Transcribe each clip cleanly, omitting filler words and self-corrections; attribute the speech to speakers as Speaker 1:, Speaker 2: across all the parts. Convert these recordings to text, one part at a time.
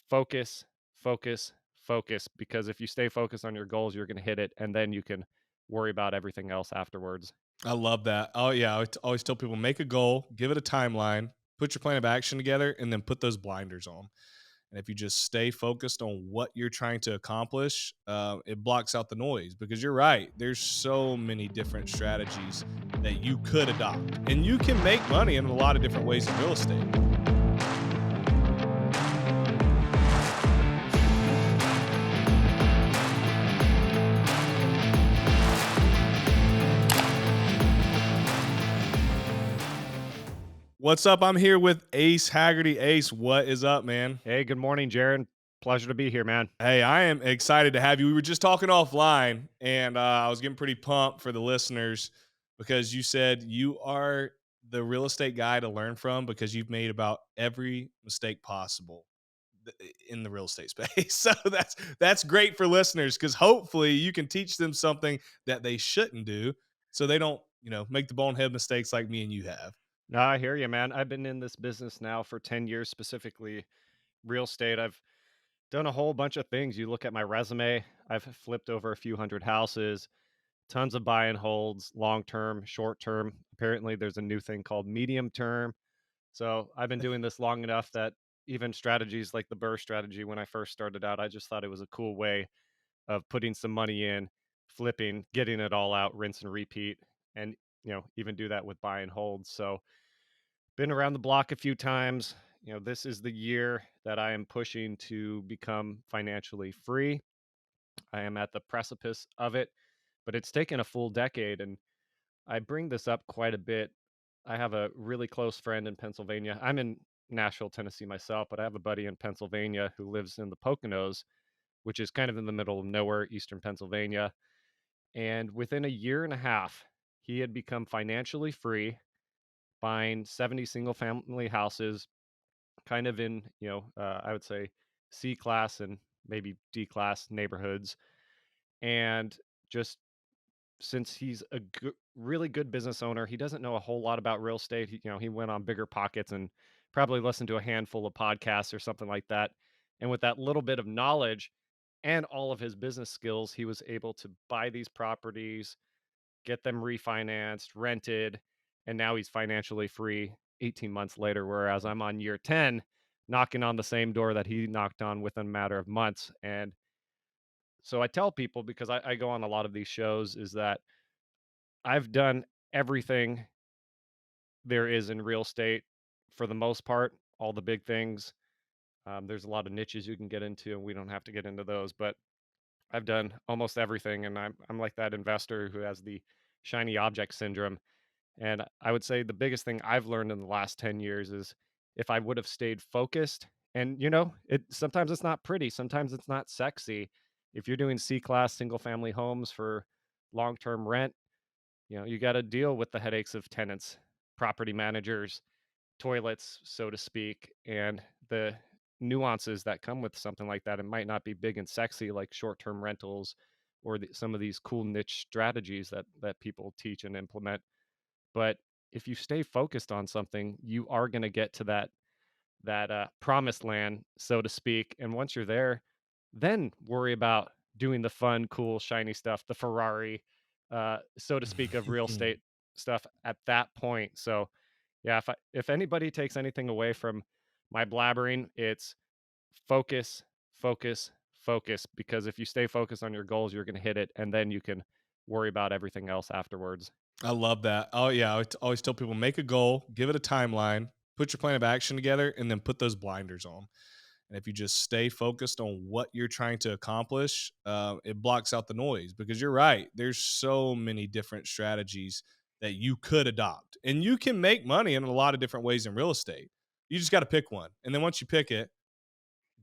Speaker 1: focus, focus, focus. Because if you stay focused on your goals, you're going to hit it, and then you can worry about everything else afterwards.
Speaker 2: I love that. Oh yeah, always tell people make a goal, give it a timeline, put your plan of action together, and then put those blinders on. And if you just stay focused on what you're trying to accomplish, it blocks out the noise. Because you're right, there's so many different strategies that you could adopt, and you can make money in a lot of different ways in real estate. What's up? I'm here with Ace Hagerty. Ace, what is up, man?
Speaker 1: Hey, good morning, Jared. Pleasure to be here, man.
Speaker 2: Hey, I am excited to have you. We were just talking offline, and I was getting pretty pumped for the listeners because you said you are the real estate guy to learn from because you've made about every mistake possible in the real estate space. So that's great for listeners because hopefully you can teach them something that they shouldn't do, so they don't make the bonehead mistakes like me and you have.
Speaker 1: No, I hear you, man. I've been in this business now for 10 years, specifically real estate. I've done a whole bunch of things. You look at my resume, I've flipped over a few hundred houses, tons of buy and holds, long term, short term. Apparently, there's a new thing called medium term. So I've been doing this long enough that even strategies like the Burr strategy, when I first started out, I just thought it was a cool way of putting some money in, flipping, getting it all out, rinse and repeat, and even do that with buy and hold. So been around the block a few times. This is the year that I am pushing to become financially free. I am at the precipice of it, but it's taken a full decade. And I bring this up quite a bit. I have a really close friend in Pennsylvania. I'm in Nashville, Tennessee myself, but I have a buddy in Pennsylvania who lives in the Poconos, which is kind of in the middle of nowhere, eastern Pennsylvania. And within a year and a half, he had become financially free, buying 70 single family houses, kind of in, I would say C class and maybe D class neighborhoods. And just since he's a really good business owner, he doesn't know a whole lot about real estate. He went on Bigger Pockets and probably listened to a handful of podcasts or something like that. And with that little bit of knowledge and all of his business skills, he was able to buy these properties, get them refinanced, rented, and now he's financially free 18 months later. Whereas I'm on year 10, knocking on the same door that he knocked on within a matter of months. And so I tell people, because I go on a lot of these shows, is that I've done everything there is in real estate for the most part, all the big things. There's a lot of niches you can get into, and we don't have to get into those, but I've done almost everything. And I'm like that investor who has the shiny object syndrome. And I would say the biggest thing I've learned in the last 10 years is if I would have stayed focused, and it sometimes it's not pretty, sometimes it's not sexy. If you're doing C class single family homes for long-term rent, you got to deal with the headaches of tenants, property managers, toilets, so to speak, and the nuances that come with something like that. It might not be big and sexy like short-term rentals or some of these cool niche strategies that people teach and implement, but if you stay focused on something, you are going to get to that promised land, so to speak. And once you're there, then worry about doing the fun, cool, shiny stuff, the Ferrari, so to speak, of real estate stuff at that point. So, yeah, if anybody takes anything away from my blabbering, it's focus, focus, focus. Because if you stay focused on your goals, you're going to hit it, and then you can worry about everything else afterwards.
Speaker 2: I love that. Oh yeah, always tell people make a goal, give it a timeline, put your plan of action together, and then put those blinders on. And if you just stay focused on what you're trying to accomplish, it blocks out the noise. Because you're right, there's so many different strategies that you could adopt, and you can make money in a lot of different ways in real estate. You just got to pick one, and then once you pick it,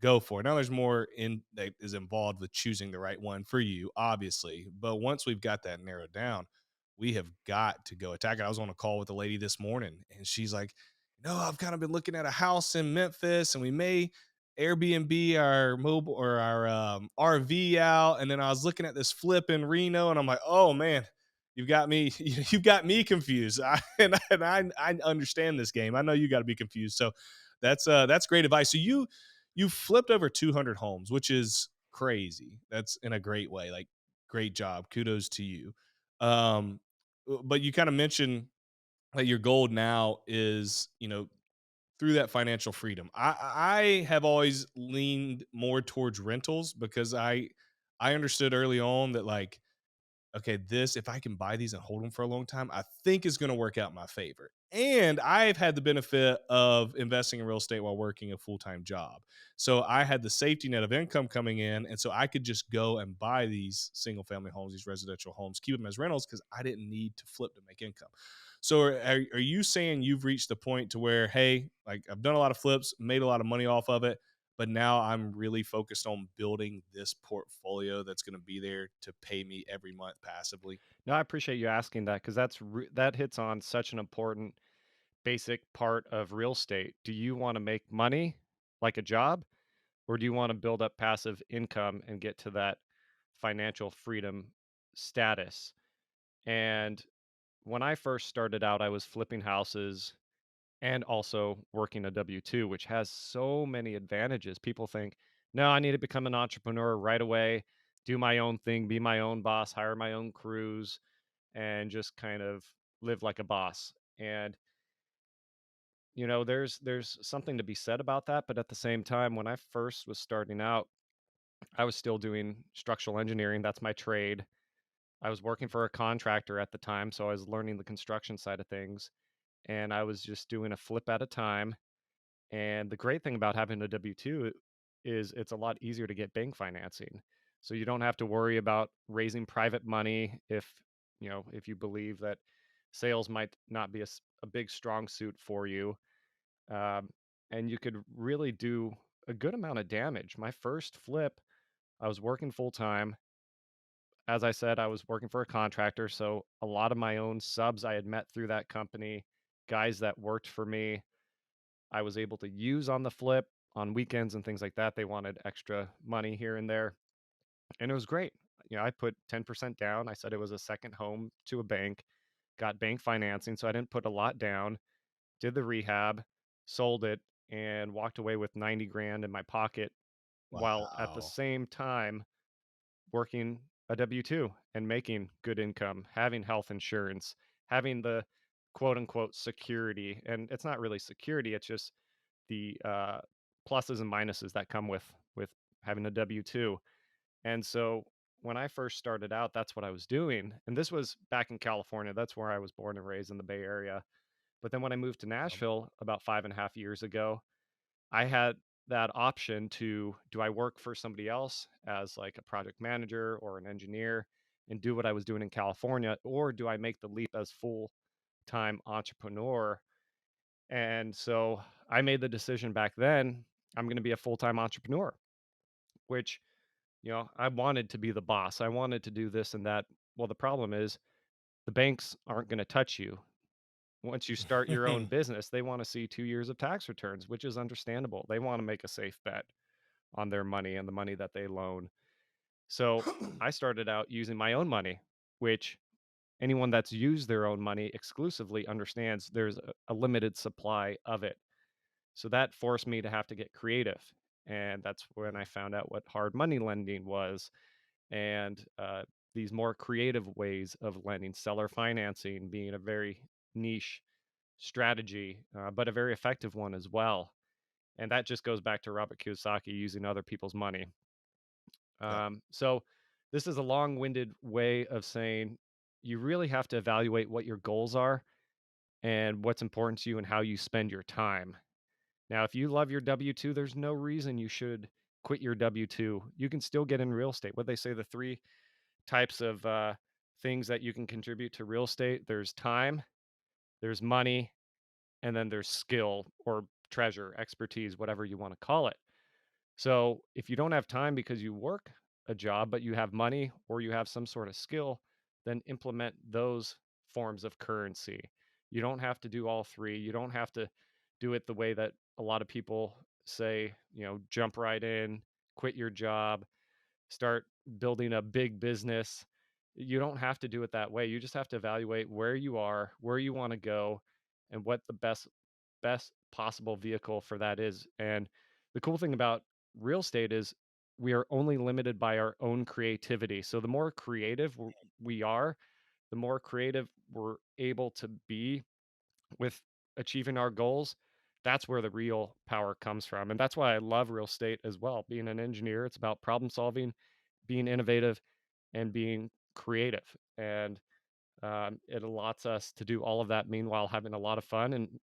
Speaker 2: go for it. Now there's more in that is involved with choosing the right one for you, obviously. But once we've got that narrowed down, we have got to go attack it. I was on a call with a lady this morning and she's like, no, I've kind of been looking at a house in Memphis and we may Airbnb our mobile or our RV out. And then I was looking at this flip in Reno and I'm like, oh man, you've got me, you've got me confused. I understand this game. I know you got to be confused. So that's great advice. So you flipped over 200 homes, which is crazy. That's in a great way. Like, great job. Kudos to you. Um, but you kind of mentioned that your goal now is, through that financial freedom. I have always leaned more towards rentals because I understood early on that, like, okay, this, if I can buy these and hold them for a long time, I think is going to work out in my favor. And I've had the benefit of investing in real estate while working a full time job. So I had the safety net of income coming in. And so I could just go and buy these single family homes, these residential homes, keep them as rentals because I didn't need to flip to make income. So are you saying you've reached the point to where, hey, like, I've done a lot of flips, made a lot of money off of it, but now I'm really focused on building this portfolio that's going to be there to pay me every month passively?
Speaker 1: No, I appreciate you asking that because that hits on such an important basic part of real estate. Do you want to make money like a job, or do you want to build up passive income and get to that financial freedom status? And when I first started out, I was flipping houses and also working a W 2, which has so many advantages. People think, no, I need to become an entrepreneur right away, do my own thing, be my own boss, hire my own crews, and just kind of live like a boss. And there's something to be said about that, but at the same time, when I first was starting out, I was still doing structural engineering. That's my trade. I was working for a contractor at the time, so I was learning the construction side of things, and I was just doing a flip at a time. And the great thing about having a W-2 is it's a lot easier to get bank financing. So you don't have to worry about raising private money if you believe that sales might not be a big strong suit for you. Um, and you could really do a good amount of damage. My first flip, I was working full time. As I said, I was working for a contractor, so a lot of my own subs I had met through that company, guys that worked for me, I was able to use on the flip on weekends and things like that. They wanted extra money here and there, and it was great. I put 10% down. I said it was a second home to a bank, got bank financing, so I didn't put a lot down, did the rehab, sold it, and walked away with 90 grand in my pocket while at the
Speaker 2: Wow.
Speaker 1: same time working a W 2 and making good income, having health insurance, having the quote unquote security. And it's not really security, it's just the pluses and minuses that come with having a W 2. And so when I first started out, that's what I was doing. And this was back in California. That's where I was born and raised in the Bay Area. But then when I moved to Nashville about 5.5 years ago, I had that option to do I work for somebody else as like a project manager or an engineer and do what I was doing in California, or do I make the leap as full time entrepreneur? And so I made the decision back then I'm going to be a full time entrepreneur, which, I wanted to be the boss. I wanted to do this and that. Well, the problem is the banks aren't going to touch you. Once you start your own business, they want to see 2 years of tax returns, which is understandable. They want to make a safe bet on their money and the money that they loan. So I started out using my own money, which anyone that's used their own money exclusively understands there's a limited supply of it. So that forced me to have to get creative. And that's when I found out what hard money lending was and these more creative ways of lending, seller financing being a very niche strategy, but a very effective one as well. And that just goes back to Robert Kiyosaki using other people's money.
Speaker 2: Yep.
Speaker 1: So this is a long-winded way of saying you really have to evaluate what your goals are and what's important to you and how you spend your time. Now, if you love your W 2, there's no reason you should quit your W 2. You can still get in real estate. What they say, the three types of things that you can contribute to real estate, there's time, there's money, and then there's skill or treasure, expertise, whatever you want to call it. So if you don't have time because you work a job, but you have money or you have some sort of skill, then implement those forms of currency. You don't have to do all three. You don't have to do it the way that a lot of people say, jump right in, quit your job, start building a big business. You don't have to do it that way. You just have to evaluate where you are, where you want to go, and what the best possible vehicle for that is. And the cool thing about real estate is we are only limited by our own creativity. So the more creative we are, the more creative we're able to be with achieving our goals. That's where the real power comes from. And that's why I love real estate as well. Being an engineer, it's about problem solving, being innovative, and being creative. And it allows us to do all of that meanwhile having a lot of fun. And,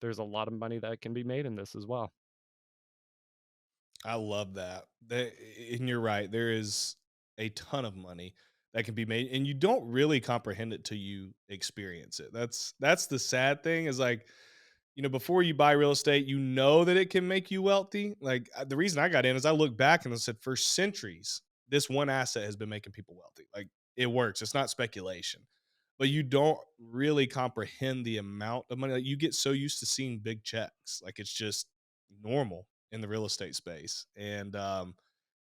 Speaker 1: there's a lot of money that can be made in this as well.
Speaker 2: I love that. And you're right. There is a ton of money that can be made, and you don't really comprehend it till you experience it. That's the sad thing. Is like, before you buy real estate, you know that it can make you wealthy. Like the reason I got in is I look back and I said, for centuries, this one asset has been making people wealthy. Like it works. It's not speculation, but you don't really comprehend the amount of money. Like you get so used to seeing big checks, like it's just normal in the real estate space, and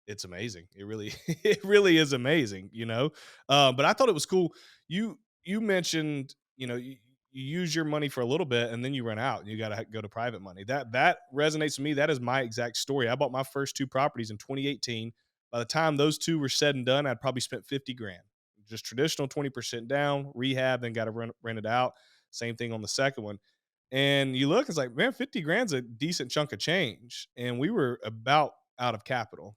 Speaker 2: it's amazing. It really, it really is amazing. But I thought it was cool. You mentioned, you use your money for a little bit and then you run out and you got to go to private money. That resonates to me. That is my exact story. I bought my first two properties in 2018. By the time those two were said and done, I'd probably spent 50 grand. Just traditional 20% down, rehab, then got to rent it out. Same thing on the second one. And you look, it's like, man, 50 grand's a decent chunk of change. And we were about out of capital.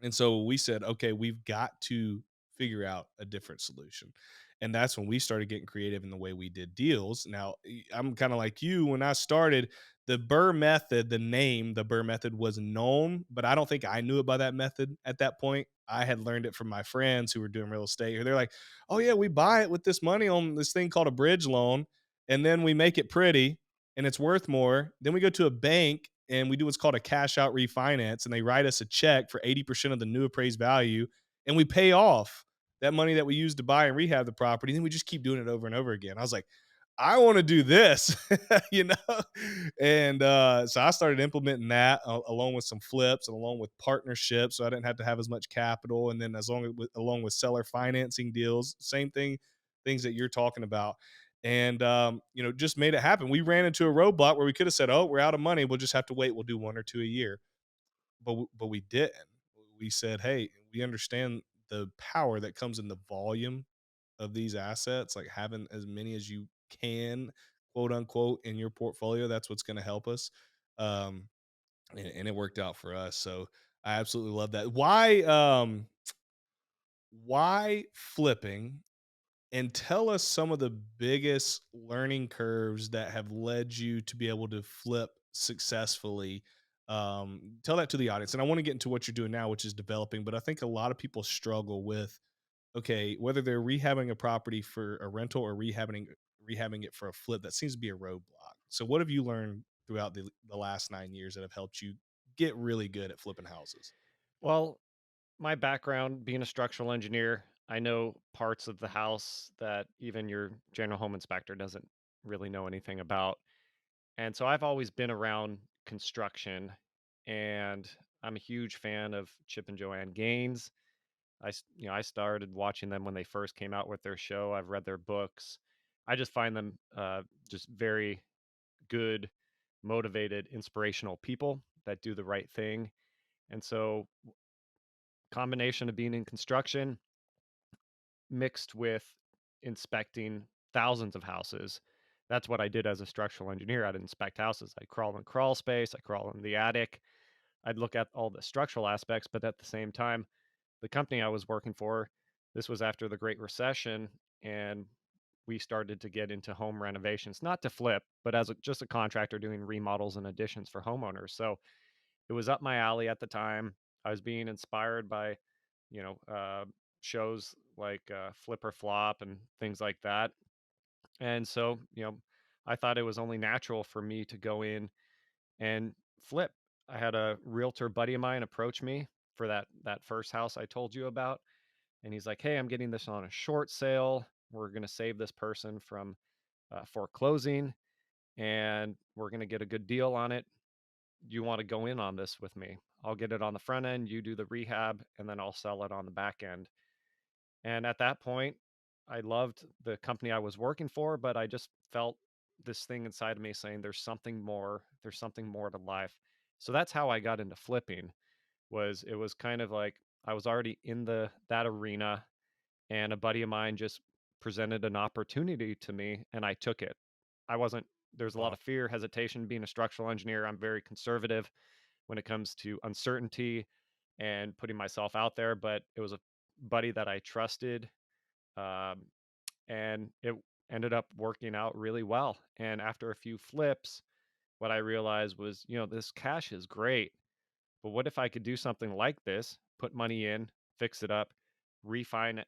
Speaker 2: And so we said, okay, we've got to figure out a different solution. And that's when we started getting creative in the way we did deals. Now, I'm kind of like you. When I started, the Burr method, the name, the Burr method was known, but I don't think I knew it by that method at that point. I had learned it from my friends who were doing real estate. They're like, oh, yeah, we buy it with this money on this thing called a bridge loan. And then we make it pretty and it's worth more. Then we go to a bank and we do what's called a cash out refinance, and they write us a check for 80% of the new appraised value, and we pay off that money that we used to buy and rehab the property. And then we just keep doing it over and over again. I was like, I want to do this, you know? And so I started implementing that along with some flips and along with partnerships. So I didn't have to have as much capital. And then along with seller financing deals, same thing, things that you're talking about. And just made it happen. We ran into a roadblock where we could have said, "Oh, we're out of money. We'll just have to wait. We'll do one or two a year." But we didn't. We said, "Hey, we understand the power that comes in the volume of these assets, like having as many as you can, quote unquote, in your portfolio. That's what's going to help us." Um, and it worked out for us. So I absolutely love that. Why flipping? And tell us some of the biggest learning curves that have led you to be able to flip successfully. Tell that to the audience. And I want to get into what you're doing now, which is developing. But I think a lot of people struggle with, okay, whether they're rehabbing a property for a rental or rehabbing it for a flip, that seems to be a roadblock. So what have you learned throughout the last 9 years that have helped you get really good at flipping houses?
Speaker 1: Well, my background being a structural engineer, I know parts of the house that even your general home inspector doesn't really know anything about. And so I've always been around construction, and I'm a huge fan of Chip and Joanne Gaines. I started watching them when they first came out with their show. I've read their books. I just find them just very good, motivated, inspirational people that do the right thing. And so combination of being in construction mixed with inspecting thousands of houses. That's what I did as a structural engineer. I'd inspect houses. I'd crawl in crawl space. I'd crawl in the attic. I'd look at all the structural aspects, but at the same time, the company I was working for, this was after the Great Recession, and we started to get into home renovations, not to flip, but as just a contractor doing remodels and additions for homeowners. So it was up my alley at the time. I was being inspired by, you know, uh, shows like Flip or Flop and things like that. And so, I thought it was only natural for me to go in and flip. I had a realtor buddy of mine approach me for that first house I told you about, and he's like, "Hey, I'm getting this on a short sale. We're going to save this person from foreclosing, and we're going to get a good deal on it. You want to go in on this with me? I'll get it on the front end, you do the rehab, and then I'll sell it on the back end." And at that point, I loved the company I was working for, but I just felt this thing inside of me saying there's something more to life. So that's how I got into flipping. Was it was kind of like I was already in that arena, and a buddy of mine just presented an opportunity to me and I took it. I wasn't There's a lot
Speaker 2: Wow.
Speaker 1: of fear, hesitation being a structural engineer. I'm very conservative when it comes to uncertainty and putting myself out there, but it was a buddy that I trusted, um, and it ended up working out really well. And after a few flips, what I realized was, this cash is great, but what if I could do something like this, put money in, fix it up,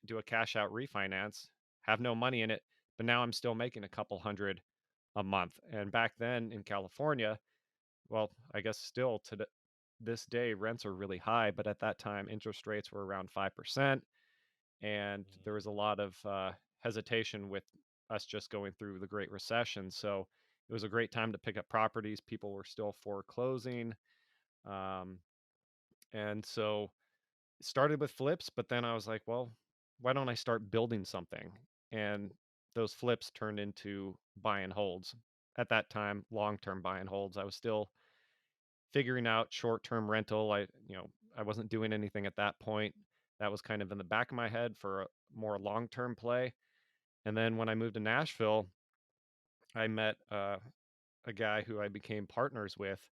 Speaker 1: do a cash out refinance, have no money in it, but now I'm still making a couple hundred a month. And back then in California, well, I guess still to this day, rents are really high, but at that time, interest rates were around 5%. And
Speaker 2: Mhm.
Speaker 1: there was a lot of hesitation with us just going through the Great Recession. So it was a great time to pick up properties. People were still foreclosing. Um, and so it started with flips, but then I was like, well, why don't I start building something? And those flips turned into buy and holds. At that time, long-term buy and holds. I was still figuring out short-term rental. I wasn't doing anything at that point. That was kind of in the back of my head for a more long-term play. And then when I moved to Nashville, I met a guy who I became partners with,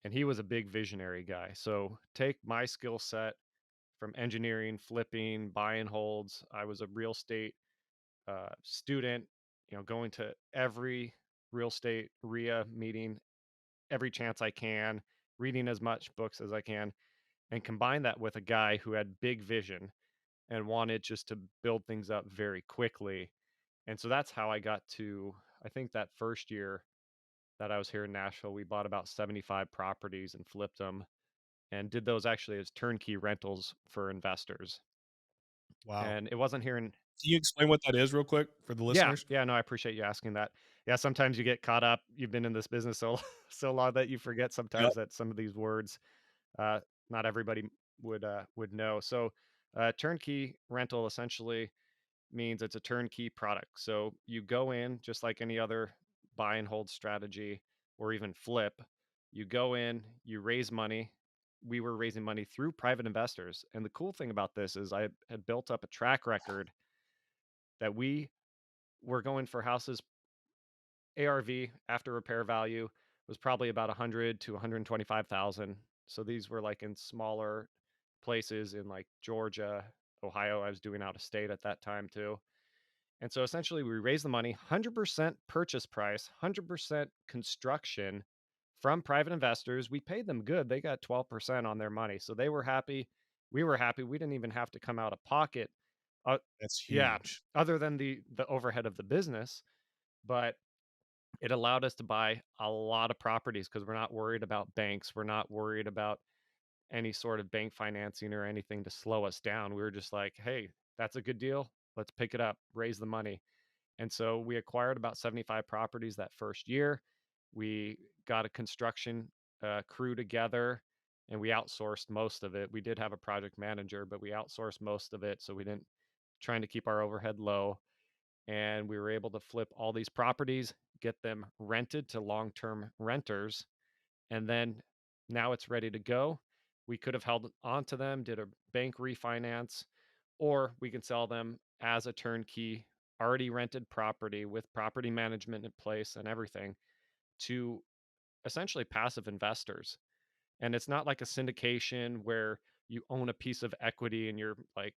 Speaker 1: and he was a big visionary guy. So take my skill set from engineering, flipping, buy and holds. I was a real estate student, going to every real estate RIA meeting every chance I can, reading as much books as I can, and combine that with a guy who had big vision and wanted just to build things up very quickly. And so that's how I got to, I think that first year that I was here in Nashville, we bought about 75 properties and flipped them and did those actually as turnkey rentals for investors.
Speaker 2: Wow.
Speaker 1: And it wasn't here in
Speaker 2: Can you explain what that is real quick for the
Speaker 1: Yeah,
Speaker 2: listeners?
Speaker 1: yeah, no, I appreciate you asking that. Yeah, sometimes you get caught up. You've been in this business so so long that you forget
Speaker 2: Yep.
Speaker 1: sometimes that some of these words uh, not everybody would know. So, turnkey rental essentially means it's a turnkey product. So you go in just like any other buy and hold strategy or even flip. You go in, you raise money. We were raising money through private investors, and the cool thing about this is I had built up a track record that we were going for houses. ARV after repair value was probably about 100 to 125,000. So these were like in smaller places in like Georgia, Ohio. I was doing out of state at that time too. And so essentially we raised the money, 100% purchase price, 100% construction from private investors. We paid them good. They got 12% on their money. So they were happy. We were happy. We didn't even have to come out of pocket. Uh,
Speaker 2: That's
Speaker 1: yeah,
Speaker 2: huge.
Speaker 1: other than the overhead of the business, but it allowed us to buy a lot of properties because we're not worried about banks. We're not worried about any sort of bank financing or anything to slow us down. We were just like, hey, that's a good deal. Let's pick it up, raise the money. And so we acquired about 75 properties that first year. We got a construction crew together and we outsourced most of it. We did have a project manager, but we outsourced most of it. So we didn't trying to keep our overhead low, and we were able to flip all these properties, get them rented to long-term renters, and then now it's ready to go. We could have held on to them, did a bank refinance, or we can sell them as a turnkey, already rented property with property management in place and everything to essentially passive investors. And it's not like a syndication where you own a piece of equity and you're like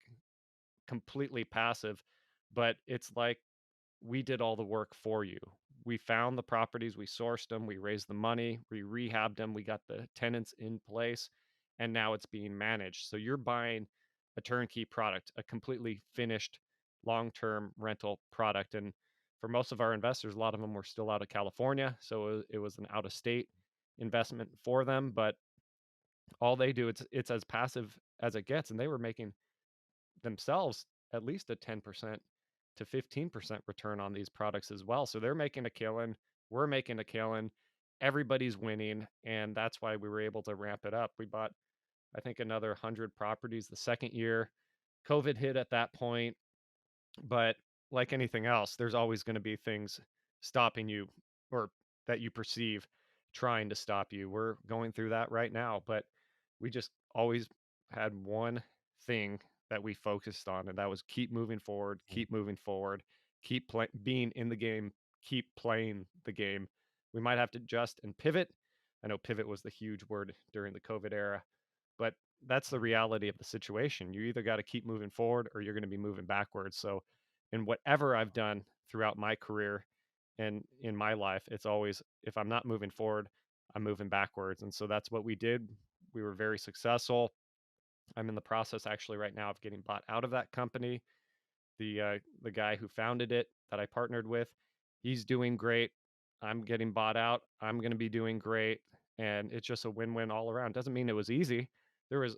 Speaker 1: completely passive, but it's like we did all the work for you. We found the properties, we sourced them, we raised the money, we rehabbed them, we got the tenants in place, and now it's being managed. So you're buying a turnkey product, a completely finished long term rental product. And for most of our investors, a lot of them were still out of California. So it was an out of state investment for them. But all they do, it's as passive as it gets. And they were making themselves at least a 10% to 15% return on these products as well. So they're making a killing. We're making a killing. Everybody's winning. And that's why we were able to ramp it up. We bought, I think, another 100 properties the second year. COVID hit at that point. But like anything else, there's always going to be things stopping you or that you perceive trying to stop you. We're going through that right now, but we just always had one thing that we focused on, and that was keep moving forward, being in the game, keep playing the game. We might have to adjust and pivot. I know pivot was the huge word during the COVID era, but that's the reality of the situation. You either got to keep moving forward or you're going to be moving backwards. So, in whatever I've done throughout my career and in my life, it's always if I'm not moving forward, I'm moving backwards. And so that's what we did. We were very successful. I'm in the process actually right now of getting bought out of that company. The guy who founded it that I partnered with, he's doing great. I'm getting bought out. I'm going to be doing great, and it's just a win-win all around. Doesn't mean it was easy. There was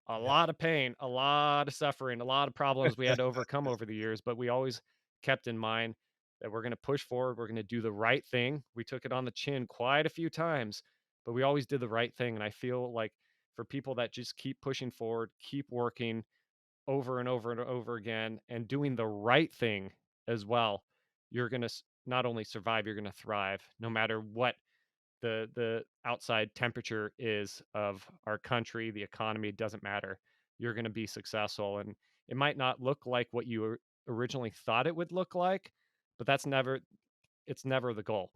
Speaker 1: a
Speaker 2: Yeah.
Speaker 1: lot of pain, a lot of suffering, a lot of problems we had to overcome over the years, but we always kept in mind that we're going to push forward. We're going to do the right thing. We took it on the chin quite a few times, but we always did the right thing. And I feel like for people that just keep pushing forward, keep working over and over and over again, and doing the right thing as well, you're going to not only survive, you're going to thrive no matter what the outside temperature is of our country, the economy, doesn't matter. You're going to be successful, and it might not look like what you originally thought it would look like, but it's never the goal.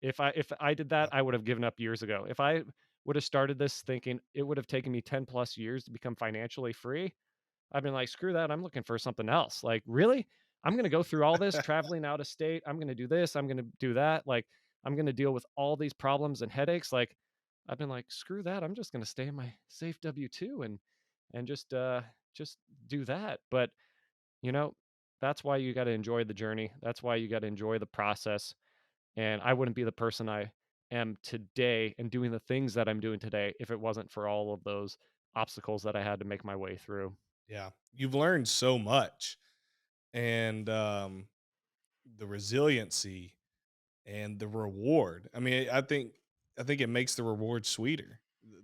Speaker 1: If I did that,
Speaker 2: Yeah.
Speaker 1: I would have given up years ago. If I would have started this thinking it would have taken me 10 plus years to become financially free, I've been like, "Screw that, I'm looking for something else." Like, "Really? I'm gonna go through all this traveling out of state, I'm gonna do this, I'm gonna do that, like, I'm gonna deal with all these problems and headaches." Like, I've been like, "Screw that, I'm just gonna stay in my safe W-2 and just do that." But, you know, that's why you gotta enjoy the journey, that's why you gotta enjoy the process, and I wouldn't be the person I am today and doing the things that I'm doing today if it wasn't for all of those obstacles that I had to make my way through.
Speaker 2: Yeah. You've learned so much, and the resiliency and the reward. I mean, I think it makes the reward sweeter.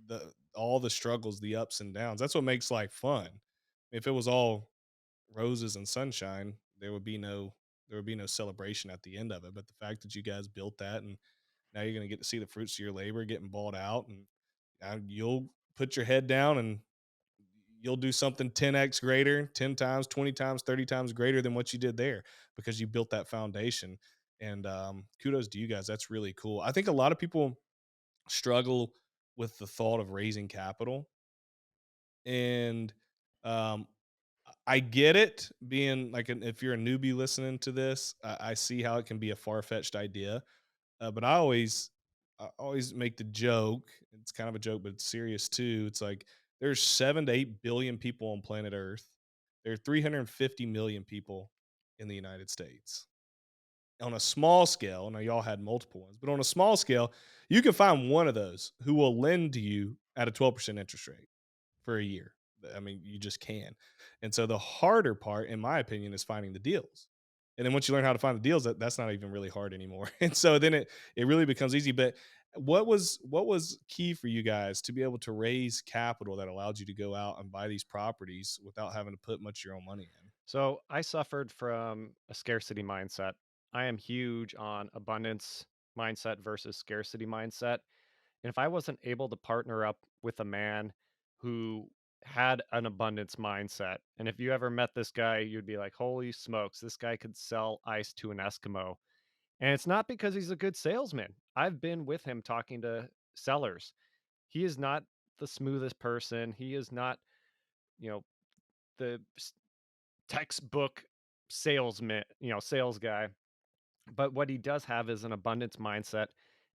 Speaker 2: The all the struggles, the ups and downs. That's what makes life fun. If it was all roses and sunshine, there would be no celebration at the end of it. But the fact that you guys built that, and now you're going to get to see the fruits of your labor getting bought out, and you'll put your head down and you'll do something 10x greater, 10 times, 20 times, 30 times greater than what you did there because you built that foundation. And kudos to you guys. That's really cool. I think a lot of people struggle with the thought of raising capital. And um, I get it being like, if you're a newbie listening to this, I see how it can be a far fetched idea. But I always make the joke. It's kind of a joke, but it's serious too. It's like there's 7 to 8 billion people on planet Earth. There are 350 million people in the United States. On a small scale, now y'all had multiple ones, but on a small scale, you can find one of those who will lend to you at a 12% interest rate for a year. I mean, you just can. And so the harder part, in my opinion, is finding the deals. And then once you learn how to find the deals, that's not even really hard anymore. And so then it really becomes easy. But what was key for you guys to be able to raise capital that allowed you to go out and buy these properties without having to put much of your own money in?
Speaker 1: So I suffered from a scarcity mindset. I am huge on abundance mindset versus scarcity mindset. And if I wasn't able to partner up with a man who had an abundance mindset, and if you ever met this guy, you'd be like, holy smokes, this guy could sell ice to an Eskimo. And it's not because he's a good salesman. I've been with him talking to sellers. He is not the smoothest person. He is not, you know, the textbook salesman, sales guy. But what he does have is an abundance mindset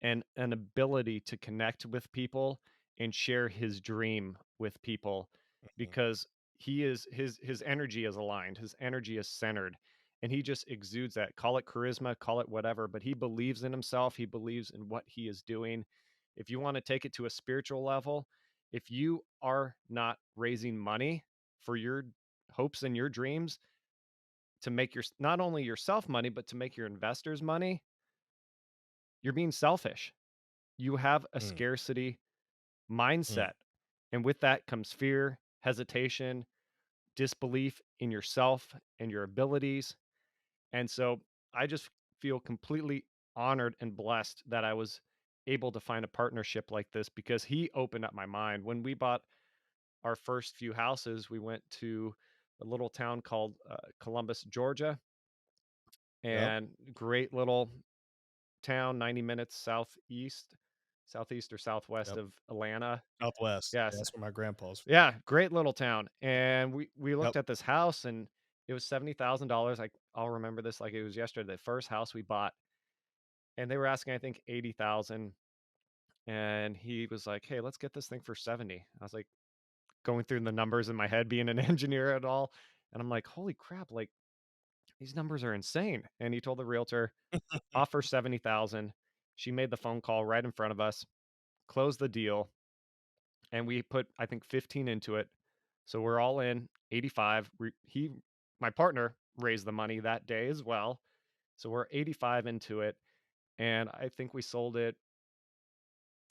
Speaker 1: and an ability to connect with people and share his dream with people
Speaker 2: Mhm.
Speaker 1: because his energy is aligned, his energy is centered, and he just exudes that. Call it charisma, call it whatever, but he believes in himself, he believes in what he is doing. If you want to take it to a spiritual level, if you are not raising money for your hopes and your dreams to make your not only yourself money, but to make your investors money, you're being selfish. You have a
Speaker 2: Mm,
Speaker 1: scarcity
Speaker 2: mm,
Speaker 1: mindset. And with that comes fear, hesitation, disbelief in yourself and your abilities. And so I just feel completely honored and blessed that I was able to find a partnership like this because he opened up my mind. When we bought our first few houses, we went to a little town called Columbus, Georgia,
Speaker 2: Yep.
Speaker 1: and great little town, 90 minutes southeast or southwest
Speaker 2: Yep.
Speaker 1: of Atlanta.
Speaker 2: Southwest. Yeah,
Speaker 1: Yes.
Speaker 2: that's where my grandpa's from.
Speaker 1: Yeah, great little town. And we
Speaker 2: Yep.
Speaker 1: looked at this house and it was $70,000. I'll remember this like it was yesterday. The first house we bought, and they were asking I think 80,000, and he was like, "Hey, let's get this thing for 70." I was like going through the numbers in my head being an engineer at all, and I'm like, "Holy crap, like these numbers are insane." And he told the realtor, "Offer 70,000." She made the phone call right in front of us, closed the deal, and we put I think 15 into it. So we're all in 85. My partner raised the money that day as well. So we're 85 into it and I think we sold it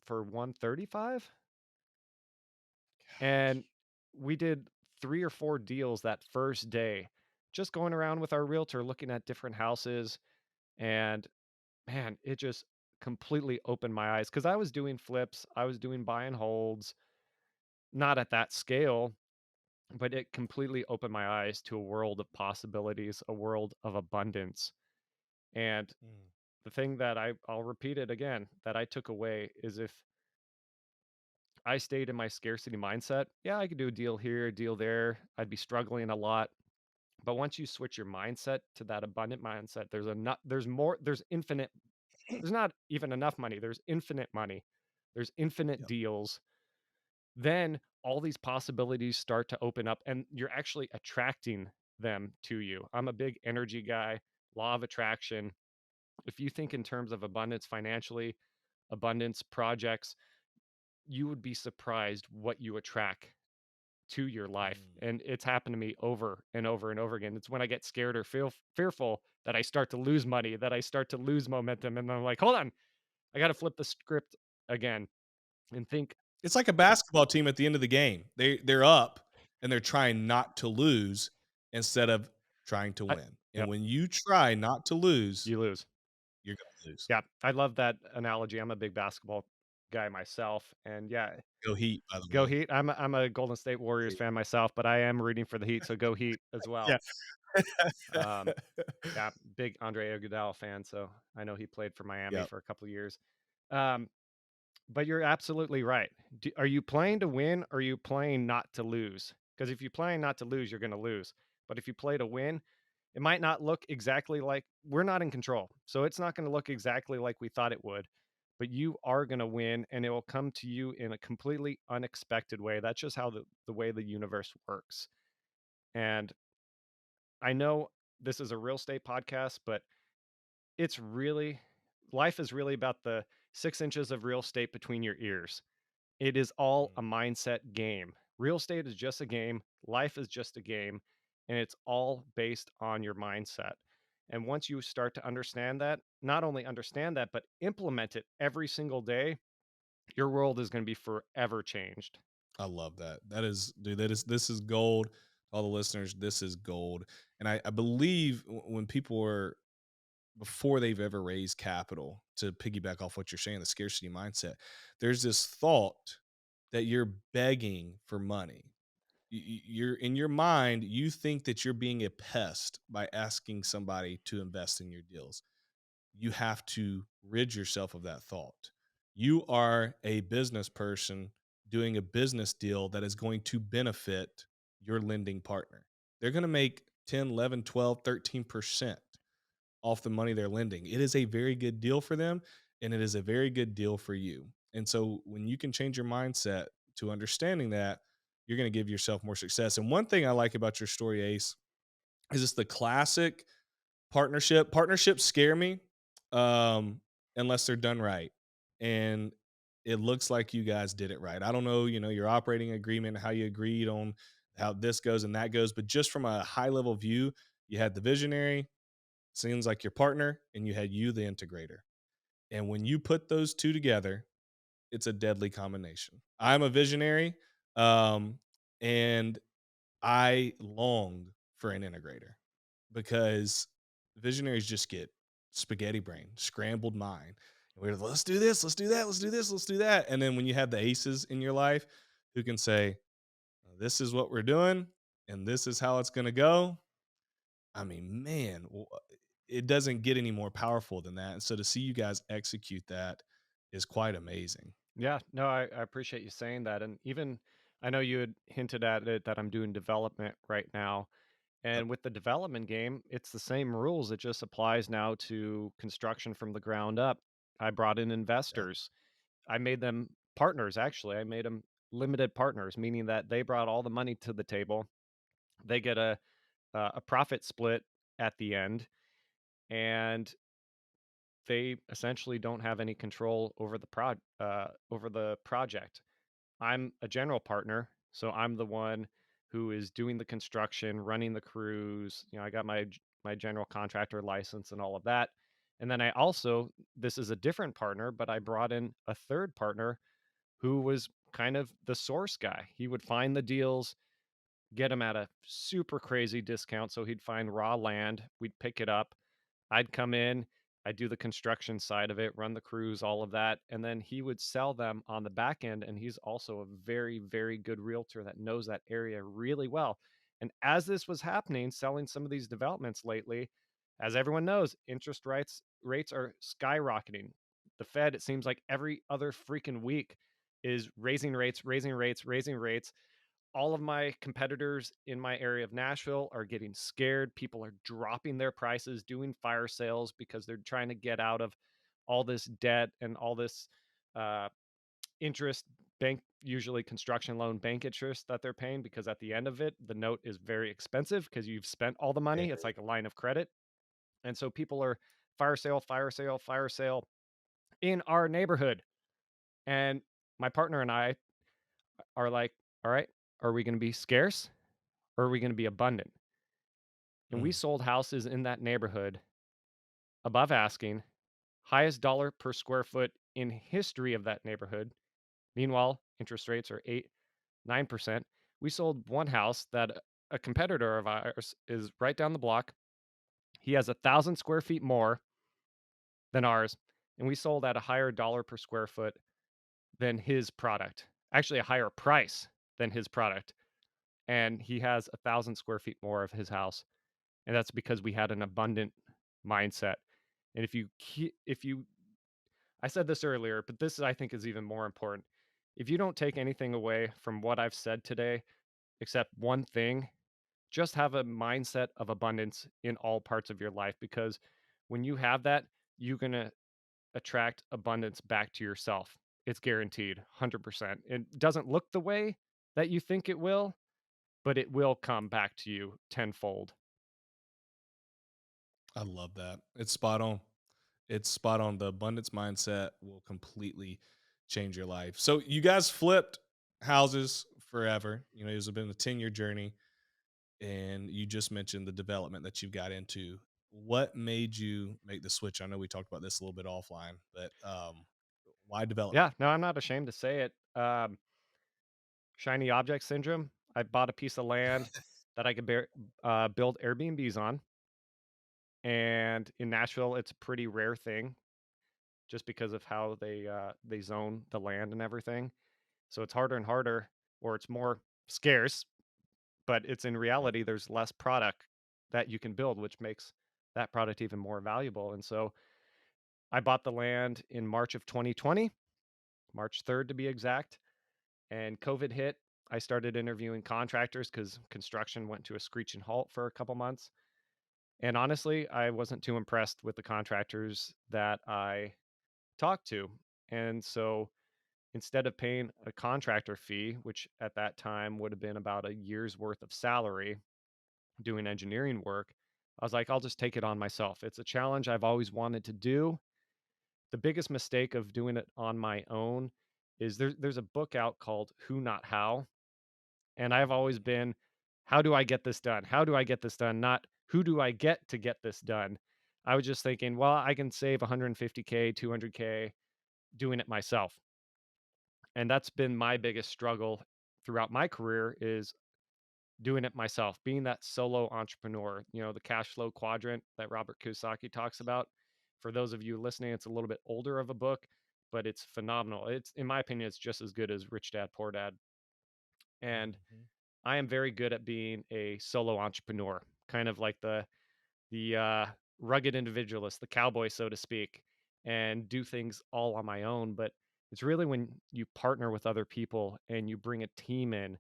Speaker 1: for 135 and
Speaker 2: Gosh.
Speaker 1: we did 3 or 4 deals that first day just going around with our realtor looking at different houses and man, it just completely opened my eyes cuz I was doing flips, I was doing buy and holds, not at that scale. But it completely opened my eyes to a world of possibilities, a world of abundance. And
Speaker 2: Mm,
Speaker 1: the thing that I'll repeat it again, that I took away is if I stayed in my scarcity mindset, yeah, I could do a deal here, a deal there. I'd be struggling a lot. But once you switch your mindset to that abundant mindset, there's more, there's infinite, there's not even enough money. There's infinite money. There's infinite
Speaker 2: yep.
Speaker 1: deals. Then all these possibilities start to open up and you're actually attracting them to you. I'm a big energy guy, law of attraction. If you think in terms of abundance financially, abundance projects, you would be surprised what you attract to your life.
Speaker 2: Mm.
Speaker 1: And it's happened to me over and over and over again. It's when I get scared or feel fearful that I start to lose money, that I start to lose momentum. And I'm like, hold on, I got to flip the script again and think,
Speaker 2: It's like a basketball team at the end of the game. They're up and they're trying not to lose instead of trying to
Speaker 1: I,
Speaker 2: win. And
Speaker 1: yep,
Speaker 2: when you try not to lose,
Speaker 1: you lose.
Speaker 2: you're gonna lose.
Speaker 1: Yeah, I love that analogy. I'm a big basketball guy myself, and yeah,
Speaker 2: Go Heat, by the
Speaker 1: go
Speaker 2: way.
Speaker 1: Heat. I'm a Golden State Warriors
Speaker 2: Heat.
Speaker 1: fan myself, but I am rooting for the Heat, so go Heat as
Speaker 2: Yeah.
Speaker 1: well. Um, yeah, big Andre Iguodala fan, so I know he played for Miami
Speaker 2: Yep.
Speaker 1: for a couple of years. Um, but you're absolutely right. Are you playing to win or are you playing not to lose? Because if you're playing not to lose, you're going to lose. But if you play to win, it might not look exactly like we're not in control. So it's not going to look exactly like we thought it would, but you are going to win and it will come to you in a completely unexpected way. That's just how the way the universe works. And I know this is a real estate podcast, but it's really life is really about the 6 inches of real estate between your ears. It is all a
Speaker 2: Mm,
Speaker 1: mindset game. Real estate is just a game, life is just a game, and it's all based on your mindset. And once you start to understand that, not only understand that, but implement it every single day, your world is going to be forever changed.
Speaker 2: I love that. That is, dude. That is this is gold. All the listeners, this is gold. And I believe when people are before they've ever raised capital, to piggyback off what you're saying, the scarcity mindset, there's this thought that you're begging for money. You're in your mind, you think that you're being a pest by asking somebody to invest in your deals. You have to rid yourself of that thought. You are a business person doing a business deal that is going to benefit your lending partner. They're going to make 10, 11, 12, 13% off the money they're lending. It is a very good deal for them and it is a very good deal for you. And so when you can change your mindset to understanding that, you're going to give yourself more success. And one thing I like about your story, Ace, is it's the classic partnerships scare me um unless they're done right, and it looks like you guys did it right. I don't know, your operating agreement, how you agreed on how this goes and that goes, but just from a high level view, you had the visionary, seems like your partner, and you had you, the integrator. And when you put those two together, it's a deadly combination. I'm a visionary, um and I long for an integrator because visionaries just get spaghetti brain, scrambled mind. We were, let's do this, let's do that, let's do this, let's do that. And then when you have the aces in your life who can say, this is what we're doing and this is how it's going to go. I mean, man, it doesn't get any more powerful than that. And so to see you guys execute that is quite amazing.
Speaker 1: Yeah, no, I appreciate you saying that. And even I know you had hinted at it that I'm doing development right now.
Speaker 2: Yep.
Speaker 1: And with the development game, it's the same rules. It just applies now to construction from the ground up. I brought in
Speaker 2: Yep.
Speaker 1: investors. I made them partners, actually. I made them limited partners, meaning that they brought all the money to the table. They get a profit split at the end, and they essentially don't have any control over over the project. I'm a general partner, so I'm the one who is doing the construction, running the crews. You know, I got my general contractor license and all of that. And then I also, this is a different partner, but I brought in a third partner who was kind of the source guy. He would find the deals, get them at a super crazy discount. So he'd find raw land, we'd pick it up, I'd come in, I'd do the construction side of it, run the crews, all of that, and then he would sell them on the back end. And he's also a very, very good realtor that knows that area really well. And as this was happening, selling some of these developments lately, as everyone knows, interest rates are skyrocketing. The Fed, it seems like every other freaking week, is raising rates, raising rates, raising rates. All of my competitors in my area of Nashville are getting scared. People are dropping their prices, doing fire sales because they're trying to get out of all this debt and all this uh, interest, bank, usually construction loan bank interest that they're paying, because at the end of it, the note is very expensive because you've spent all the money. It's
Speaker 2: Very.
Speaker 1: like a line of credit. And so people are fire sale, fire sale, fire sale in our neighborhood. And my partner and I are like, all right, are we going to be scarce or are we going to be abundant? And we
Speaker 2: Mm.
Speaker 1: sold houses in that neighborhood above asking, highest dollar per square foot in history of that neighborhood. Meanwhile, interest rates are 8, 9%. We sold one house that a competitor of ours is right down the block. He has 1,000 square feet more than ours, and we sold at a higher dollar per square foot than his product. Actually, a higher price than his product. And he has 1,000 square feet more of his house. And that's because we had an abundant mindset. And if you I said this earlier, but this I think is even more important. If you don't take anything away from what I've said today, except one thing, just have a mindset of abundance in all parts of your life, because when you have that, you're going to attract abundance back to yourself. It's guaranteed 100%. It doesn't look the way that you think it will, but it will come back to you tenfold.
Speaker 2: I love that. It's spot on. It's spot on. The abundance mindset will completely change your life. So you guys flipped houses forever. You know, it's been a 10-year journey. And you just mentioned the development that you've got into. What made you make the switch? I know we talked about this a little bit offline, but why development?
Speaker 1: Yeah, no, I'm not ashamed to say it. Shiny object syndrome. I bought a piece of land that I could build Airbnbs on, and in Nashville, it's a pretty rare thing just because of how they zone the land and everything. So it's harder and harder, or it's more scarce. But it's in
Speaker 2: Right.
Speaker 1: reality, there's less product that you can build, which makes that product even more valuable. And so I bought the land in March of 2020, March 3rd to be exact, and COVID hit. I started interviewing contractors because construction went to a screeching halt for a couple months. And honestly, I wasn't too impressed with the contractors that I talked to. And so instead of paying a contractor fee, which at that time would have been about a year's worth of salary doing engineering work, I was like, I'll just take it on myself. It's a challenge I've always wanted to do. The biggest mistake of doing it on my own is there's a book out called Who Not How. And I've always been, how do I get this done? How do I get this done? Not who do I get this done? I was just thinking, well, I can save 150K, 200K doing it myself. And that's been my biggest struggle throughout my career is doing it myself, being that solo entrepreneur, you know, the cash flow quadrant that Robert Kiyosaki talks about. For those of you listening, it's a little bit older of a book, but it's phenomenal. It's, in my opinion, it's just as good as Rich Dad Poor Dad. And
Speaker 2: Mhm.
Speaker 1: I am very good at being a solo entrepreneur, kind of like the rugged individualist, the cowboy, so to speak, and do things all on my own. But it's really when you partner with other people and you bring a team in,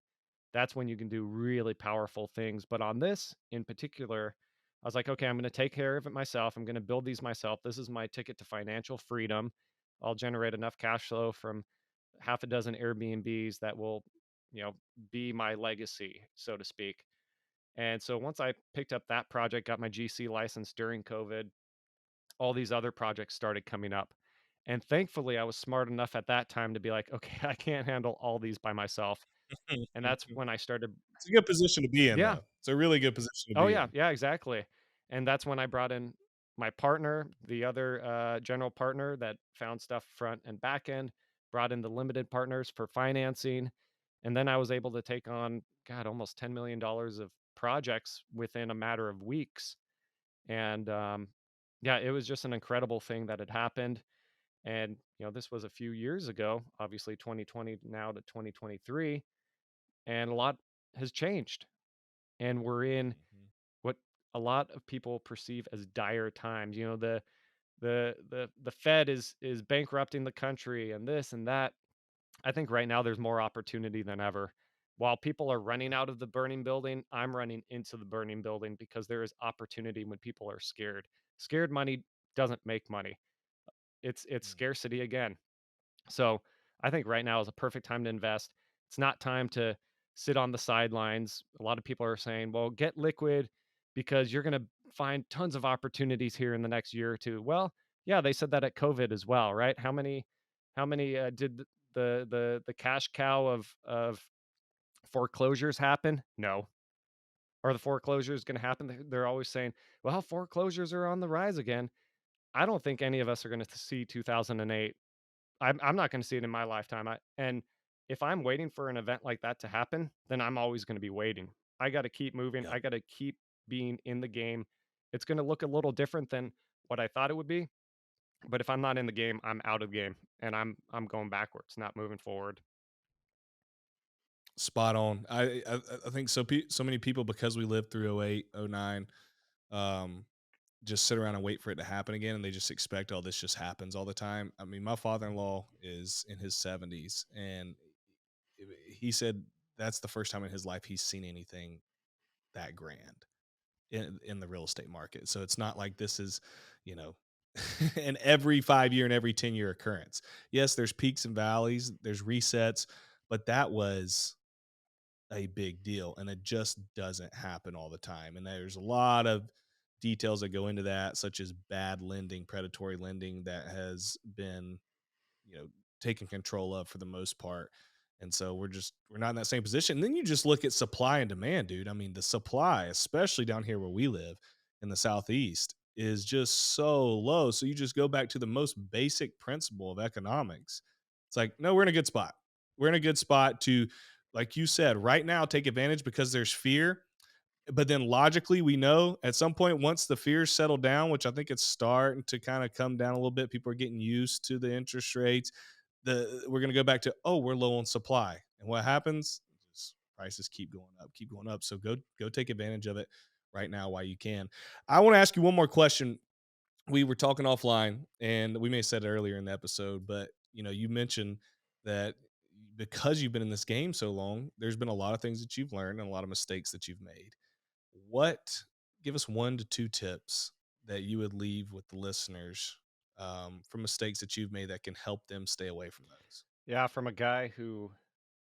Speaker 1: that's when you can do really powerful things. But on this in particular, I was like, okay, I'm going to take care of it myself. I'm going to build these myself. This is my ticket to financial freedom. I'll generate enough cash flow from half a dozen Airbnbs that will, be my legacy, so to speak. And so once I picked up that project, got my GC license during COVID, all these other projects started coming up. And thankfully, I was smart enough at that time to be like, okay, I can't handle all these by myself. And that's when I started.
Speaker 2: It's a good position to be in,
Speaker 1: Yeah.
Speaker 2: though. It's a really good position to
Speaker 1: Oh,
Speaker 2: be
Speaker 1: yeah.
Speaker 2: in.
Speaker 1: Yeah, exactly. And that's when I brought in my partner, the other general partner that found stuff front and back end, brought in the limited partners for financing. And then I was able to take on, God, almost $10 million of projects within a matter of weeks. And yeah, it was just an incredible thing that had happened. And, this was a few years ago, obviously 2020 now to 2023, and a lot has changed. And we're in
Speaker 2: Mhm.
Speaker 1: what a lot of people perceive as dire times. The Fed is bankrupting the country and this and that. I think right now there's more opportunity than ever. While people are running out of the burning building, I'm running into the burning building because there is opportunity when people are scared. Scared money doesn't make money. It's
Speaker 2: Mm.
Speaker 1: scarcity again. So I think right now is a perfect time to invest. It's not time to sit on the sidelines. A lot of people are saying, well, get liquid because you're going to find tons of opportunities here in the next year or two. Well, yeah, they said that at COVID as well, right? How many did the cash cow of foreclosures happen? No. Are the foreclosures going to happen? They're always saying, well, foreclosures are on the rise again. I don't think any of us are going to see 2008. I'm not gonna see it in my lifetime. And if I'm waiting for an event like that to happen, then I'm always gonna be waiting. I gotta keep moving.
Speaker 2: Yep.
Speaker 1: I gotta keep being in the game. It's gonna look a little different than what I thought it would be, but if I'm not in the game, I'm out of the game, and I'm going backwards, not moving forward.
Speaker 2: Spot on. I think so many people, because we lived through '08, '09, um, just sit around and wait for it to happen again, and they just expect, "Oh, this just happens all the time." I mean, my father-in-law is in his 70s, and he said that's the first time in his life he's seen anything that grand in the real estate market. So it's not like this is, you know, an every 5 year and every 10-year occurrence. Yes, there's peaks and valleys, there's resets, but that was a big deal, and it just doesn't happen all the time. And there's a lot of details that go into that, such as bad lending, predatory lending that has been, taken control of for the most part. And so we're not in that same position. And then you just look at supply and demand, dude. I mean, the supply, especially down here where we live in the southeast, is just so low. So you just go back to the most basic principle of economics. It's like, no, we're in a good spot. We're in a good spot to, like you said, right now take advantage because there's fear. But then logically, we know at some point, once the fears settle down, which I think it's starting to kind of come down a little bit, people are getting used to the interest rates. We're going to go back to, oh, we're low on supply, and what happens? Just prices keep going up, keep going up. So go take advantage of it right now while you can. I want to ask you one more question. We were talking offline, and we may have said it earlier in the episode, but you mentioned that because you've been in this game so long, there's been a lot of things that you've learned and a lot of mistakes that you've made. What Give us 1 to 2 tips that you would leave with the listeners, from mistakes that you've made that can help them stay away from those?
Speaker 1: Yeah, from a guy who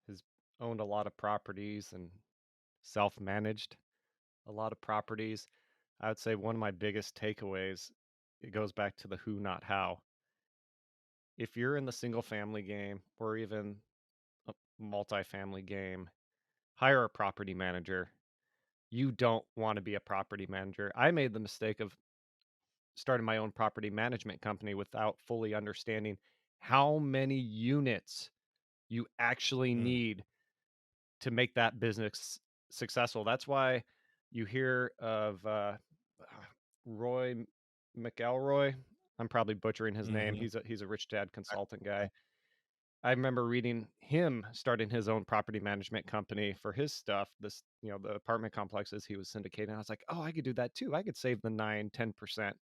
Speaker 1: has owned a lot of properties and self-managed a lot of properties, I would say one of my biggest takeaways, it goes back to the who, not how. If you're in the single family game or even a multifamily game, hire a property manager. You don't want to be a property manager. I made the mistake of starting my own property management company without fully understanding how many units you actually
Speaker 2: Mm,
Speaker 1: need to make that business successful. That's why you hear of Roy McElroy. I'm probably butchering his name.
Speaker 2: Mhm.
Speaker 1: He's a rich dad consultant
Speaker 2: I
Speaker 1: guy. I remember reading him starting his own property management company for his stuff, this, the apartment complexes he was syndicating. I was like, "Oh, I could do that too. I could save the 9, 10%."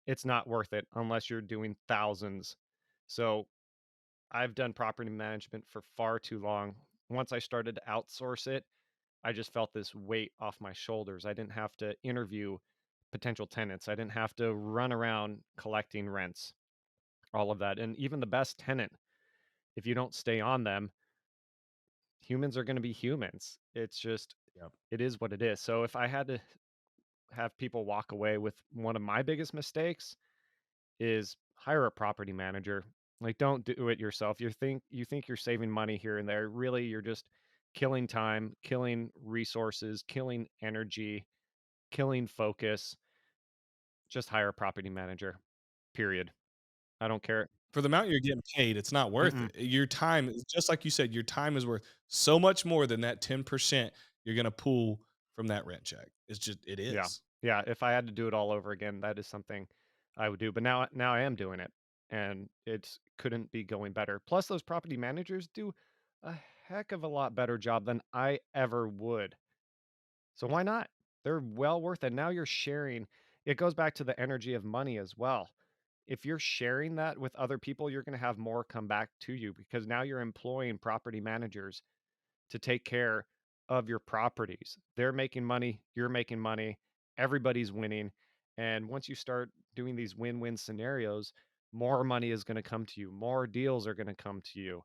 Speaker 1: It's not worth it unless you're doing thousands. So, I've done property management for far too long. Once I started to outsource it, I just felt this weight off my shoulders. I didn't have to interview potential tenants. I didn't have to run around collecting rents, all of that. And even the best tenant, if you don't stay on them, humans are going to be humans. It's just,
Speaker 2: Yep.
Speaker 1: it is what it is. So if I had to have people walk away with one of my biggest mistakes is hire a property manager. Like, don't do it yourself. You think you're saving money here and there. Really, you're just killing time, killing resources, killing energy, killing focus. Just hire a property manager. Period. I don't care.
Speaker 2: For the amount you're getting paid, it's not worth
Speaker 1: Mm-mm.
Speaker 2: it. Your time is just like you said, your time is worth so much more than that 10% you're gonna pull from that rent check. It's just it
Speaker 1: Yeah.
Speaker 2: is.
Speaker 1: Yeah, if I had to do it all over again, that is something I would do, but now I am doing it, and it's couldn't be going better. Plus, those property managers do a heck of a lot better job than I ever would. So why not? They're well worth it. Now you're sharing. It goes back to the energy of money as well. If you're sharing that with other people, you're gonna have more come back to you because now you're employing property managers to take care of your properties. They're making money, you're making money, everybody's winning. And once you start doing these win-win scenarios, more money is going to come to you, more deals are going to come to you.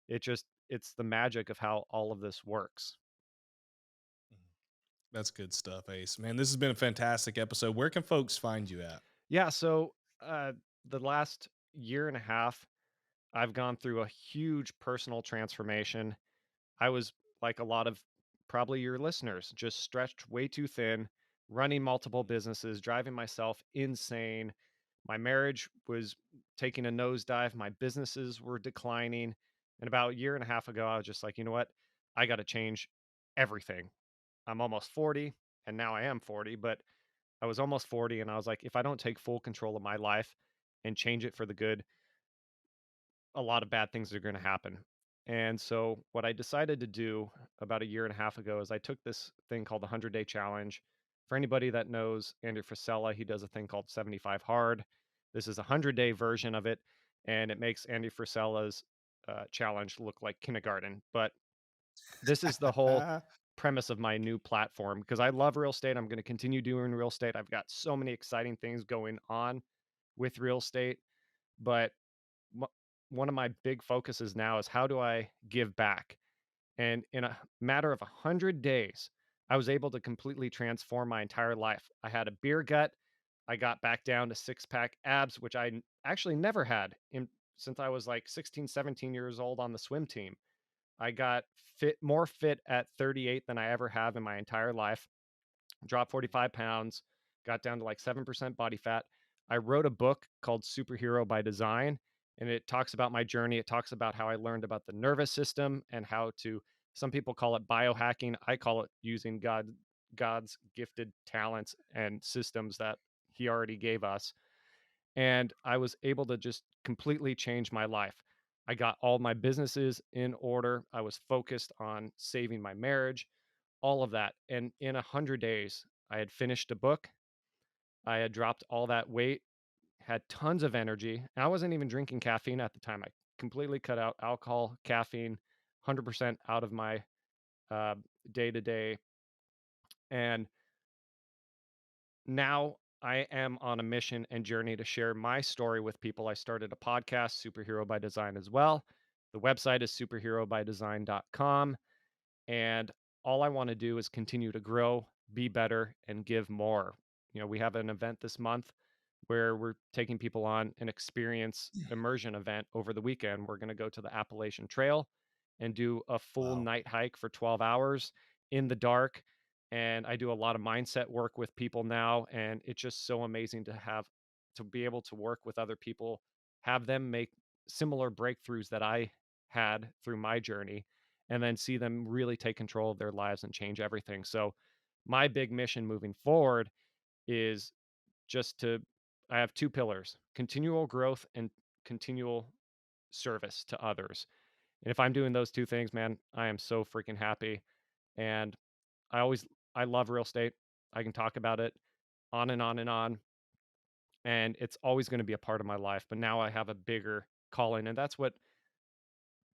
Speaker 1: It's the magic of how all of this works.
Speaker 2: Mhm. That's good stuff, Ace. Man, this has been a fantastic episode. Where can folks find you at?
Speaker 1: Yeah, so the last year and a half, I've gone through a huge personal transformation. I was like a lot of probably your listeners, just stretched way too thin, running multiple businesses, driving myself insane. My marriage was taking a nosedive. My businesses were declining. And about a year and a half ago, I was just like, you know what? I got to change everything. I'm almost 40, and now I am 40, but I was almost 40. And I was like, if I don't take full control of my life and change it for the good, a lot of bad things are going to happen. And so, what I decided to do about a year and a half ago is I took this thing called the 100-Day Challenge. For anybody that knows Andrew Frisella, he does a thing called 75 Hard. This is a 100-day version of it, and it makes Andy Frisella's challenge look like kindergarten. But this is the whole premise of my new platform because I love real estate. I'm going to continue doing real estate. I've got so many exciting things going on with real estate, but mo- one of my big focuses now is how do I give back? And in a matter of 100 days, I was able to completely transform my entire life. I had a beer gut. I got back down to six pack abs, which actually never had since I was like 16, 17 years old on the swim team. I got more fit at 38 than I ever have in my entire life, dropped 45 pounds, got down to like 7% body fat. I wrote a book called Superhero by Design, and it talks about my journey. It talks about how I learned about the nervous system and how to, some people call it biohacking. I call it using God's gifted talents and systems that he already gave us. And I was able to just completely change my life. I got all my businesses in order. I was focused on saving my marriage, all of that. And in 100 days, I had finished a book. I had dropped all that weight, had tons of energy. And I wasn't even drinking caffeine at the time. I completely cut out alcohol, caffeine, 100% out of my uh, day to day. And now I am on a mission and journey to share my story with people. I started a podcast, Superhero by Design, as well. The website is superherobydesign.com. And all I want to do is continue to grow, be better, and give more. We have an event this month where we're taking people on an experience immersion event over the weekend. We're going to go to the Appalachian Trail and do a full
Speaker 2: Wow.
Speaker 1: night hike for 12 hours in the dark. And I do a lot of mindset work with people now. And it's just so amazing to be able to work with other people, have them make similar breakthroughs that I had through my journey, and then see them really take control of their lives and change everything. So, my big mission moving forward is just to I have 2 pillars: continual growth and continual service to others. And if I'm doing those 2 things, man, I am so freaking happy. And I always I love real estate. I can talk about it on and on and on, and it's always gonna be a part of my life, but now I have a bigger calling, and that's what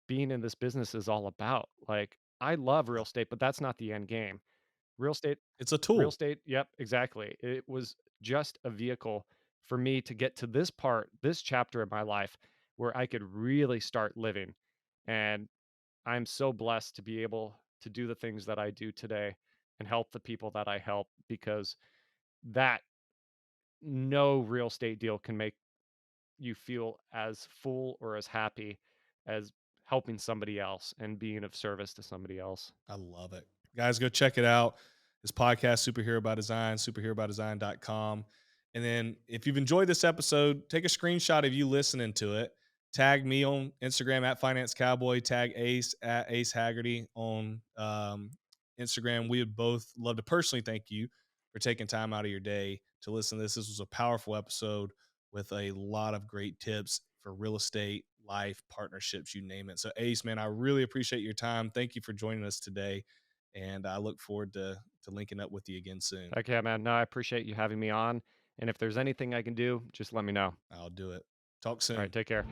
Speaker 1: being in this business is all about. Like, I love real estate, but that's not the end game. Real estate
Speaker 2: It's a
Speaker 1: real
Speaker 2: tool.
Speaker 1: estate, yep, exactly. It was just a vehicle for me to get to this part, this chapter of my life where I could really start living. And I'm so blessed to be able to do the things that I do today and help the people that I help, because that no real estate deal can make you feel as full or as happy as helping somebody else and being of service to somebody else.
Speaker 2: I love it. Guys, go check it out. This podcast, Superhero by Design, superherobydesign.com. And then if you've enjoyed this episode, take a screenshot of you listening to it. Tag me on Instagram at Finance Cowboy. Tag Ace at Ace Hagerty on Instagram. We would both love to personally thank you for taking time out of your day to listen to this. This was a powerful episode with a lot of great tips for real estate, life, partnerships, you name it. So, Ace, man, I really appreciate your time. Thank you for joining us today. And I look forward to linking up with you again soon.
Speaker 1: Heck yeah, man. No, I appreciate you having me on. And if there's anything I can do, just let me know.
Speaker 2: I'll do it. Talk
Speaker 1: All right,
Speaker 2: soon.
Speaker 1: take care.